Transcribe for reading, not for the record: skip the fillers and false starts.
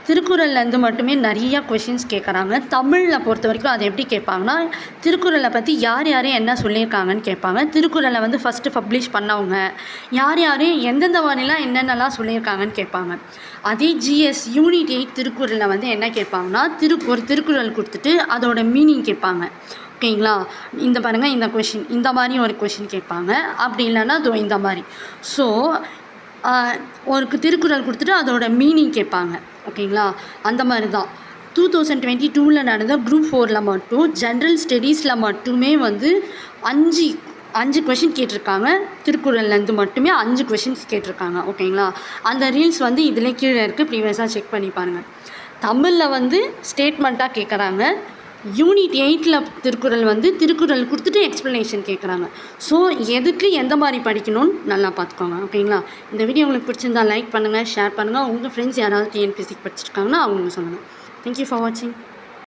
திருக்குறள்லேருந்து மட்டுமே நிறையா கொஷின்ஸ் கேட்குறாங்க. தமிழில் பொறுத்த வரைக்கும் அதை எப்படி கேட்பாங்கன்னா, திருக்குறளை பற்றி யார் யார் என்ன சொல்லியிருக்காங்கன்னு கேட்பாங்க. திருக்குறளை வந்து ஃபஸ்ட்டு பப்ளிஷ் பண்ணவங்க யார் யார் எந்தெந்த மாதிரிலாம் என்னென்னலாம் சொல்லியிருக்காங்கன்னு கேட்பாங்க. அதே ஜிஎஸ் யூனிட் 8 திருக்குறளில் வந்து என்ன கேட்பாங்கன்னா, ஒரு திருக்குறள் கொடுத்துட்டு அதோட மீனிங் கேட்பாங்க. ஓகேங்களா? இந்த பாருங்கள், இந்த கொஷின் இந்த மாதிரி ஒரு கொஷின் கேட்பாங்க. அப்படி இல்லைன்னா அதோ இந்த மாதிரி. ஸோ ஒரு திருக்குறள் கொடுத்துட்டு அதோட மீனிங் கேட்பாங்க. ஓகேங்களா? அந்த மாதிரி தான் 2022 நடந்த குரூப் 4 மட்டும் ஜென்ரல் ஸ்டடீஸில் மட்டுமே வந்து 5 கொஷின் கேட்டிருக்காங்க. திருக்குறள்லேருந்து மட்டுமே 5 கொஷின்ஸ் கேட்டிருக்காங்க. ஓகேங்களா? அந்த ரீல்ஸ் வந்து இதிலே கீழே இருக்குது, ப்ரீவியஸாக செக் பண்ணி பாருங்கள். தமிழில் வந்து ஸ்டேட்மெண்ட்டாக கேட்குறாங்க. யூனிட் 8 திருக்குறள் வந்து திருக்குறள் கொடுத்துட்டு எக்ஸ்ப்ளனேஷன் கேட்குறாங்க. ஸோ எதுக்கு எந்த மாதிரி படிக்கணும்னு நல்லா பார்த்துக்கோங்க. ஓகேங்களா? இந்த வீடியோ உங்களுக்கு பிடிச்சிருந்தா லைக் பண்ணுங்கள், ஷேர் பண்ணுங்கள். உங்கள் ஃப்ரெண்ட்ஸ் யாராவது டிஎன்பிஎஸ்சிக்கு படிச்சிருக்காங்கன்னா அவங்களுக்கு சொல்லுங்கள். தேங்க்யூ ஃபார் வாட்சிங்.